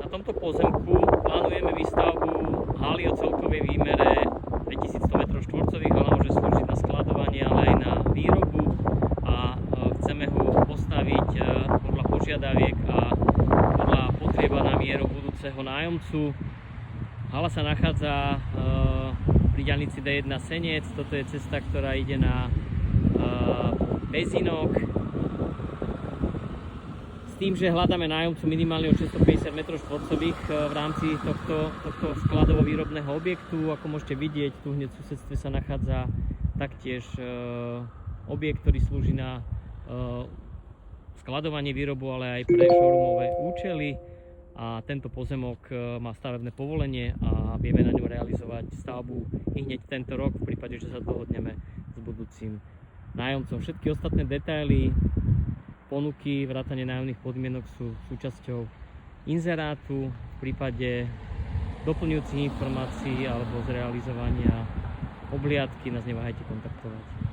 tomto pozemku plánujeme výstavbu haly o celkovej výmere 2100 m2, ale môže slúžiť na skladovanie, ale aj na výrobu a chceme ho postaviť podľa požiadaviek a podľa potrieb na mieru budúceho nájomcu. Hala sa nachádza pri diaľnici D1 Senec. Toto je cesta, ktorá ide na Bezinok. S tým, že hľadáme nájomcu minimálne o 650 m2 v rámci tohto skladovo-výrobného objektu. Ako môžete vidieť, tu hneď v susedstve sa nachádza taktiež objekt, ktorý slúži na skladovanie, výrobu, ale aj pre showroomové účely. A tento pozemok má stavebné povolenie a vieme na ňom realizovať stavbu i hneď tento rok, v prípade, že sa dohodneme s budúcim nájomcom. Všetky ostatné detaily, ponuky, vrátane nájomných podmienok sú súčasťou inzerátu. V prípade doplňujúcich informácií alebo zrealizovania obhliadky nás neváhajte kontaktovať.